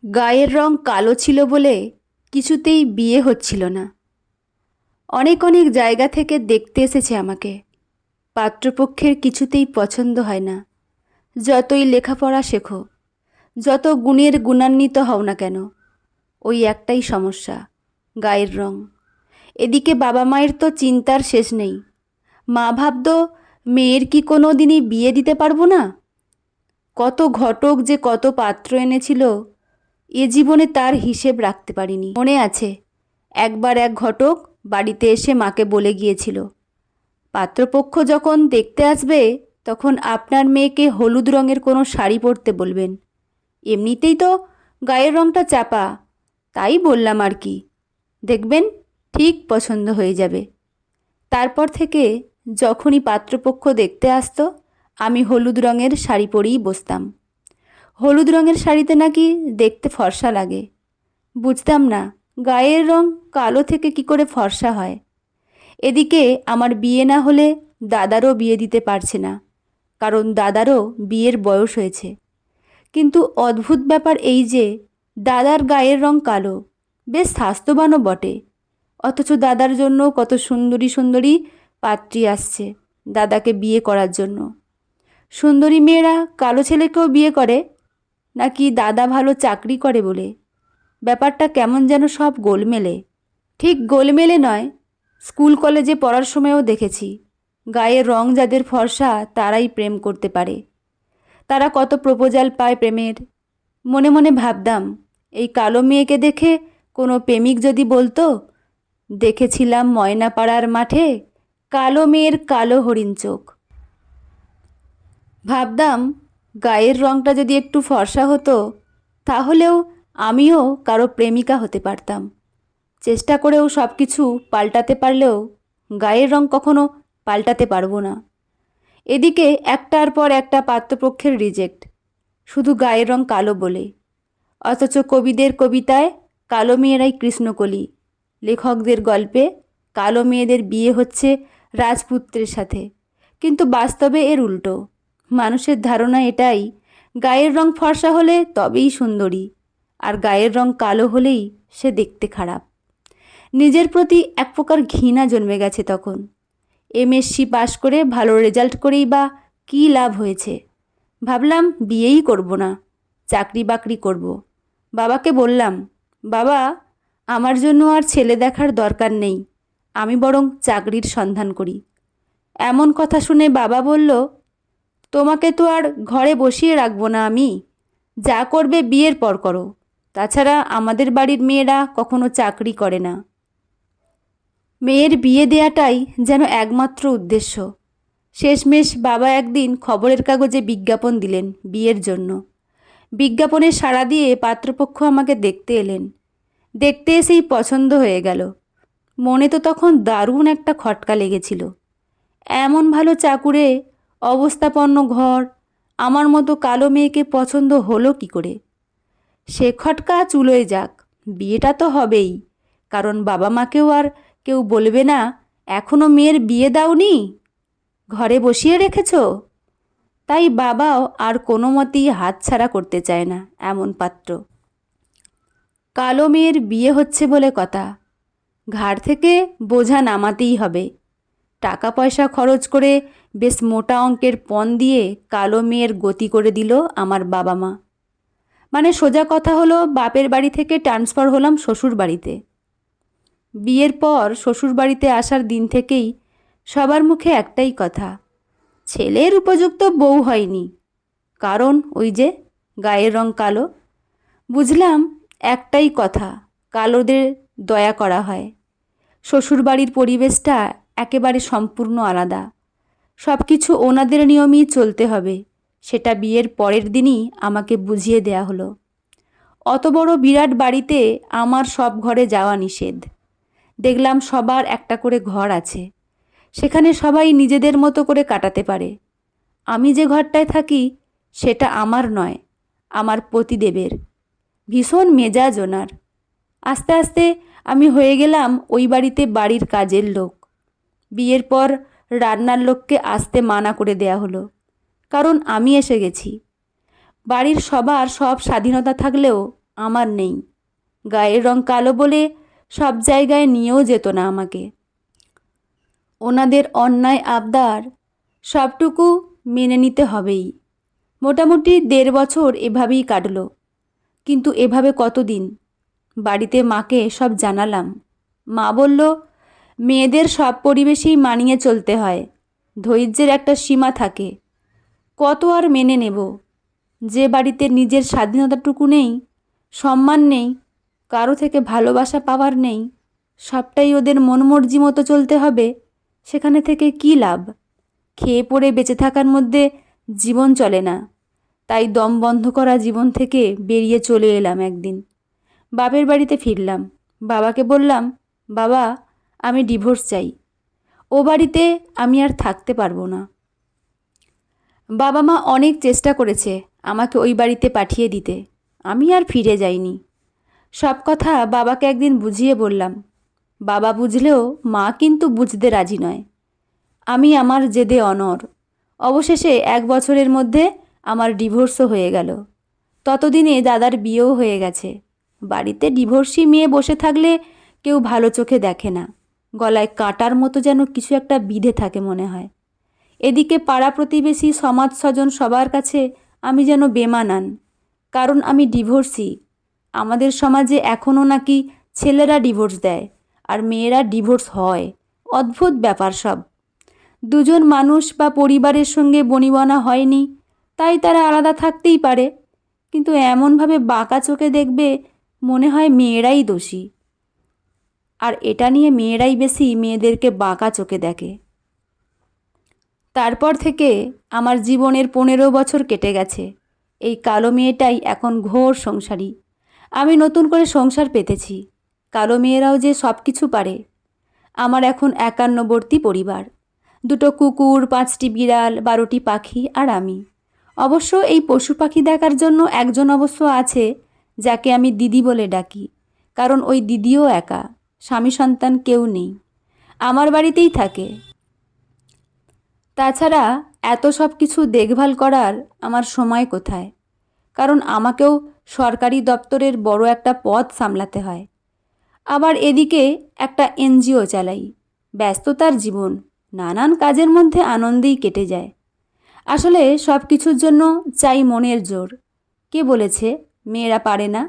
গায়ের রং কালো ছিল বলে কিছুতেই বিয়ে হচ্ছিল না। অনেক অনেক জায়গা থেকে দেখতে এসেছে আমাকে। পাত্রপক্ষের কিছুতেই পছন্দ হয় না। যতই লেখাপড়া শেখো, যত গুণের গুণান্বিত হও না কেন, ওই একটাই সমস্যা, গায়ের রং। এদিকে বাবা মায়ের তো চিন্তার শেষ নেই। মা ভাবত মেয়ের কি কোনো দিনই বিয়ে দিতে পারবো না। কত ঘটক যে কত পাত্র এনেছিল, এ জীবনে তার হিসেব রাখতে পারিনি। মনে আছে, একবার এক ঘটক বাড়িতে এসে মাকে বলে গিয়েছিল, পাত্রপক্ষ যখন দেখতে আসবে তখন আপনার মেয়েকে হলুদ রঙের কোনো শাড়ি পরতে বলবেন। এমনিতেই তো গায়ের রঙটা চাপা, তাই বললাম আর কি। দেখবেন ঠিক পছন্দ হয়ে যাবে। তারপর থেকে যখনই পাত্রপক্ষ দেখতে আসতো, আমি হলুদ রঙের শাড়ি পরেই বসতাম। হলুদ রঙের শাড়িতে নাকি দেখতে ফর্সা লাগে। বুঝতাম না গায়ের রং কালো থেকে কি করে ফর্সা হয়। এদিকে আমার বিয়ে না হলে দাদারও বিয়ে দিতে পারছে না, কারণ দাদারও বিয়ের বয়স হয়েছে। কিন্তু অদ্ভুত ব্যাপার এই যে দাদার গায়ের রং কালো, বেশ স্বাস্থ্যবানও বটে, অথচ দাদার জন্য কত সুন্দরী সুন্দরী পাত্রী আসছে দাদাকে বিয়ে করার জন্য। সুন্দরী মেয়েরা কালো ছেলেকেও বিয়ে করে, নাকি দাদা ভালো চাকরি করে বলে? ব্যাপারটা কেমন যেন সব গোলমেলে। ঠিক গোলমেলে নয়, স্কুল কলেজে পড়ার সময়ও দেখেছি গায়ের রং যাদের ফর্সা তারাই প্রেম করতে পারে। তারা কত প্রপোজাল পায় প্রেমের। মনে মনে ভাবতাম, এই কালো মেয়েকে দেখে কোনো প্রেমিক যদি বলতো, দেখেছিলাম ময়নাপাড়ার মাঠে কালো মেয়ের কালো হরিণ চোখ। ভাবতাম গায়ের রংটা যদি একটু ফর্সা হতো, তাহলেও আমিও কারো প্রেমিকা হতে পারতাম। চেষ্টা করেও সব কিছু পাল্টাতে পারলেও গায়ের রং কখনো পাল্টাতে পারবো না। এদিকে একটার পর একটা পাত্রপক্ষের রিজেক্ট, শুধু গায়ের রং কালো বলে। অথচ কবিদের কবিতায় কালো মেয়েরাই কৃষ্ণকলি, লেখকদের গল্পে কালো মেয়েদের বিয়ে হচ্ছে রাজপুত্রের সাথে। কিন্তু বাস্তবে এর উল্টো। মানুষের ধারণা এটাই, গায়ের রং ফর্সা হলে তবেই সুন্দরী, আর গায়ের রং কালো হলেই সে দেখতে খারাপ। নিজের প্রতি এক প্রকার ঘৃণা জন্মে গেছে তখন। এমএসসি পাশ করে ভালো রেজাল্ট করেই বা কী লাভ হয়েছে? ভাবলাম বিয়েই করব না, চাকরি বাকরি করব। বাবাকে বললাম, বাবা, আমার জন্য আর ছেলে দেখার দরকার নেই, আমি বরং চাকরির সন্ধান করি। এমন কথা শুনে বাবা বলল, তোমাকে তো আর ঘরে বসিয়ে রাখবো না আমি, যা করবে বিয়ের পর করো। তাছাড়া আমাদের বাড়ির মেয়েরা কখনো চাকরি করে না। মেয়ের বিয়ে দেয়াটাই যেন একমাত্র উদ্দেশ্য। শেষমেশ বাবা একদিন খবরের কাগজে বিজ্ঞাপন দিলেন বিয়ের জন্য। বিজ্ঞাপনে সাড়া দিয়ে পাত্রপক্ষ আমাকে দেখতে এলেন। দেখতে এসেই পছন্দ হয়ে গেল। মনে তো তখন দারুণ একটা খটকা লেগেছিল। এমন ভালো চাকুরে, অবস্থাপন্ন ঘর, আমার মতো কালো মেয়েকে পছন্দ হলো কি করে? সে খটকা চুলোয় যাক, বিয়েটা তো হবেই, কারণ বাবা মাকেও আর কেউ বলবে না এখনও মেয়ের বিয়ে দাওনি, ঘরে বসিয়ে রেখেছ। তাই বাবাও আর কোনো মতেই হাতছাড়া করতে চায় না এমন পাত্র। কালো মেয়ের বিয়ে হচ্ছে বলে কথা, ঘাড় থেকে বোঝা নামাতেই হবে। টাকা পয়সা খরচ করে বেশ মোটা অঙ্কের পণ দিয়ে কালো মেয়ের গতি করে দিল আমার বাবা মা। মানে সোজা কথা হলো, বাপের বাড়ি থেকে ট্রান্সফার হলাম শ্বশুর বাড়িতে। বিয়ের পর শ্বশুর বাড়িতে আসার দিন থেকেই সবার মুখে একটাই কথা, ছেলের উপযুক্ত বউ হয়নি, কারণ ওই যে গায়ের রং কালো। বুঝলাম একটাই কথা, কালোদের দয়া করা হয়। শ্বশুরবাড়ির পরিবেশটা একেবারে সম্পূর্ণ আলাদা। সব কিছু ওনাদের নিয়মেই চলতে হবে, সেটা বিয়ের পরের দিনই আমাকে বুঝিয়ে দেয়া হলো। অত বড় বিরাট বাড়িতে আমার সব ঘরে যাওয়া নিষেধ। দেখলাম সবার একটা করে ঘর আছে, সেখানে সবাই নিজেদের মতো করে কাটাতে পারে। আমি যে ঘরটায় থাকি সেটা আমার নয়, আমার পতিদেবের। ভীষণ মেজাজ ওনার। আস্তে আস্তে আমি হয়ে গেলাম ওই বাড়িতে বাড়ির কাজের লোক। বিয়ের পর রান্নার লোককে আসতে মানা করে দেয়া হলো, কারণ আমি এসে গেছি। বাড়ির সবার সব স্বাধীনতা থাকলেও আমার নেই। গায়ের রং কালো বলে সব জায়গায় নিয়েও যেত না আমাকে। ওনাদের অন্যায় আবদার সবটুকু মেনে নিতে হবেই। মোটামুটি 1.5 বছর এভাবেই কাটলো। কিন্তু এভাবে কতদিন? বাড়িতে মাকে সব জানালাম। মা বলল, মেয়েদের সব পরিবেশেই মানিয়ে চলতে হয়, ধৈর্যের একটা সীমা থাকে। কত আর মেনে নেব? যে বাড়িতে নিজের স্বাধীনতাটুকু নেই, সম্মান নেই, কারো থেকে ভালোবাসা পাওয়ার নেই, সবটাই ওদের মনমর্জি মতো চলতে হবে, সেখানে থেকে কী লাভ? খেয়ে পড়ে বেঁচে থাকার মধ্যে জীবন চলে না। তাই দম বন্ধ করা জীবন থেকে বেরিয়ে চলে এলাম একদিন। বাপের বাড়িতে ফিরলাম। বাবাকে বললাম, বাবা, আমি ডিভোর্স চাই। ও বাড়িতে আমি আর থাকতে পারবো না। বাবা মা অনেক চেষ্টা করেছে আমাকে ওই বাড়িতে পাঠিয়ে দিতে। আমি আর ফিরে যাইনি। সব কথা বাবাকে একদিন বুঝিয়ে বললাম। বাবা বুঝলেও মা কিন্তু বুঝতে রাজি নয়। আমি আমার জেদে অনড়। অবশেষে 1 বছরের মধ্যে আমার ডিভোর্সও হয়ে গেল। ততদিনে দাদার বিয়েও হয়ে গেছে। বাড়িতে ডিভোর্সি মেয়ে বসে থাকলে কেউ ভালো চোখে দেখে না। গলায় কাঁটার মতো যেন কিছু একটা বিঁধে থাকে মনে হয়। এদিকে পাড়া প্রতিবেশী, সমাজ স্বজন সবার কাছে আমি যেন বেমানান, কারণ আমি ডিভোর্সি। আমাদের সমাজে এখনও নাকি ছেলেরা ডিভোর্স দেয় আর মেয়েরা ডিভোর্স হয়। অদ্ভুত ব্যাপার সব। দুজন মানুষ বা পরিবারের সঙ্গে বনিবনা হয়নি, তাই তারা আলাদা থাকতেই পারে, কিন্তু এমনভাবে বাঁকা চোখে দেখবে মনে হয় মেয়েরাই দোষী। আর এটা নিয়ে মেয়েরাই বেশি মেয়েদেরকে বাঁকা চোখে দেখে। তারপর থেকে আমার জীবনের 15 বছর কেটে গেছে। এই কালো মেয়েটাই এখন ঘোর সংসারী। আমি নতুন করে সংসার পেতেছি। কালো মেয়েরাও যে সব কিছু পারে। আমার এখন 51বর্তী পরিবার। 2টো কুকুর, 5টি বিড়াল, 12টি পাখি আর আমি। অবশ্য এই পশু পাখি দেখার জন্য একজন অবশ্য আছে, যাকে আমি দিদি বলে ডাকি, কারণ ওই দিদিও একা, স্বামী সন্তান কেউ নেই, আমার বাড়িতেই থাকে। তাছাড়া এত সব কিছু দেখভাল করার আমার সময় কোথায়? কারণ আমাকেও সরকারি দপ্তরের বড় একটা পদ সামলাতে হয়। আবার এদিকে একটা এনজিও চালাই। ব্যস্ততার জীবন, নানান কাজের মধ্যে আনন্দেই কেটে যায়। আসলে সব কিছুর জন্য চাই মনের জোর। কে বলেছে মেয়েরা পারে না?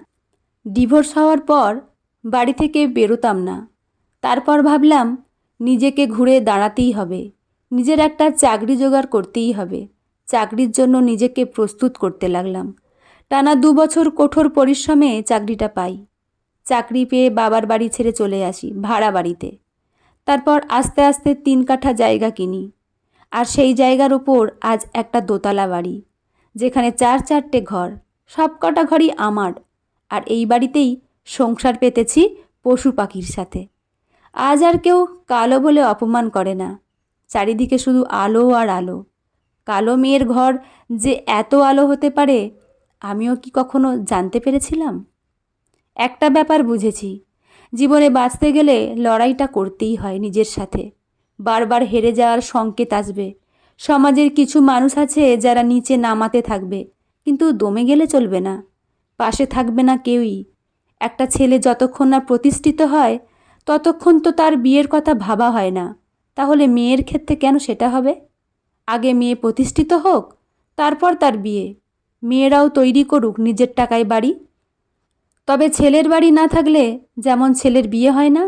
ডিভোর্স হওয়ার পর বাড়ি থেকে বেরোতাম না। তারপর ভাবলাম নিজেকে ঘুরে দাঁড়াতেই হবে, নিজের একটা চাকরি জোগাড় করতেই হবে। চাকরির জন্য নিজেকে প্রস্তুত করতে লাগলাম। টানা 2 বছর কঠোর পরিশ্রমে চাকরিটা পাই। চাকরি পেয়ে বাবার বাড়ি ছেড়ে চলে আসি ভাড়া বাড়িতে। তারপর আস্তে আস্তে 3 কাঠা জায়গা কিনি। আর সেই জায়গার উপর আজ একটা দোতলা বাড়ি, যেখানে 4-4টে ঘর, সব কটা ঘরই আমার। আর এই বাড়িতেই সংসার পেতেছি পশু পাখির সাথে। আজ আর কেউ কালো বলে অপমান করে না। চারিদিকে শুধু আলো আর আলো। কালো মেয়ের ঘর যে এত আলো হতে পারে, আমিও কি কখনো জানতে পেরেছিলাম? একটা ব্যাপার বুঝেছি, জীবনে বাঁচতে গেলে লড়াইটা করতেই হয় নিজের সাথে। বারবার হেরে যাওয়ার সংকেত আসবে। সমাজের কিছু মানুষ আছে যারা নিচে নামাতে থাকবে, কিন্তু দমে গেলে চলবে না। পাশে থাকবে না কেউই। একটা ছেলে যতক্ষণ না প্রতিষ্ঠিত হয়, ততক্ষণ তো তার বিয়ের কথা ভাবা হয় না। তাহলে মেয়ের ক্ষেত্রে কেন সেটা হবে? আগে মেয়ে প্রতিষ্ঠিত হোক, তারপর তার বিয়ে। মেয়েরাও তৈরি করুক নিজের টাকায় বাড়ি। তবে ছেলের বাড়ি না থাকলে যেমন ছেলের বিয়ে হয় না,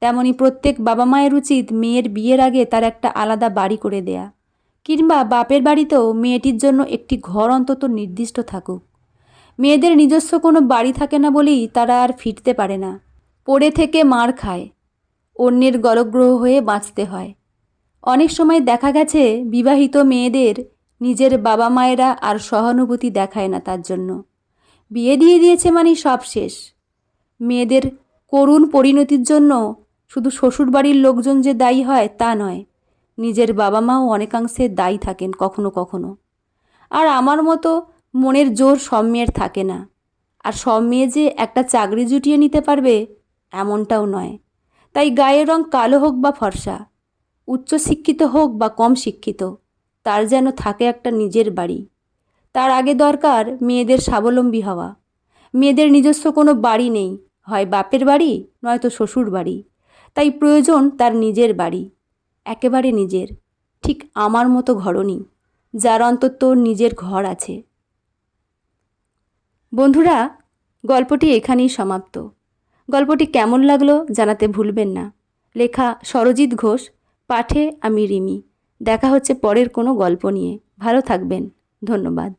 তেমনি প্রত্যেক বাবা মায়ের উচিত মেয়ের বিয়ের আগে তার একটা আলাদা বাড়ি করে দেয়া, কিংবা বাপের বাড়িতেও মেয়েটির জন্য একটি ঘর অন্তত নির্দিষ্ট থাকুক। মেয়েদের নিজস্ব কোনো বাড়ি থাকে না বলেই তারা আর ফিরতে পারে না। পড়ে থেকে মার খায়, অন্যের গলগ্রহ হয়ে বাঁচতে হয়। অনেক সময় দেখা গেছে বিবাহিত মেয়েদের নিজের বাবা মায়েরা আর সহানুভূতি দেখায় না তার জন্য। বিয়ে দিয়ে দিয়েছে মানে সব শেষ। মেয়েদের করুণ পরিণতির জন্য শুধু শ্বশুরবাড়ির লোকজন যে দায়ী হয় তা নয়, নিজের বাবা মাও অনেকাংশে দায়ী থাকেন কখনো কখনো। আর আমার মতো মনের জোর সব মেয়ের থাকে না। আর সব মেয়ে যে একটা চাকরি জুটিয়ে নিতে পারবে এমনটাও নয়। তাই গায়ের রং কালো হোক বা ফর্সা, উচ্চশিক্ষিত হোক বা কম শিক্ষিত, তার যেন থাকে একটা নিজের বাড়ি। তার আগে দরকার মেয়েদের স্বাবলম্বী হওয়া। মেয়েদের নিজস্ব কোনো বাড়ি নেই, হয় বাপের বাড়ি নয়তো শ্বশুর বাড়ি, তাই প্রয়োজন তার নিজের বাড়ি, একেবারে নিজের, ঠিক আমার মতো ঘরণী, যার অন্তত নিজের ঘর আছে। বন্ধুরা, গল্পটি এখানেই সমাপ্ত। গল্পটি কেমন লাগলো জানাতে ভুলবেন না। লেখা সরজিৎ ঘোষ, পাঠে আমি রিমি। দেখা হচ্ছে পরের কোনো গল্প নিয়ে। ভালো থাকবেন। ধন্যবাদ।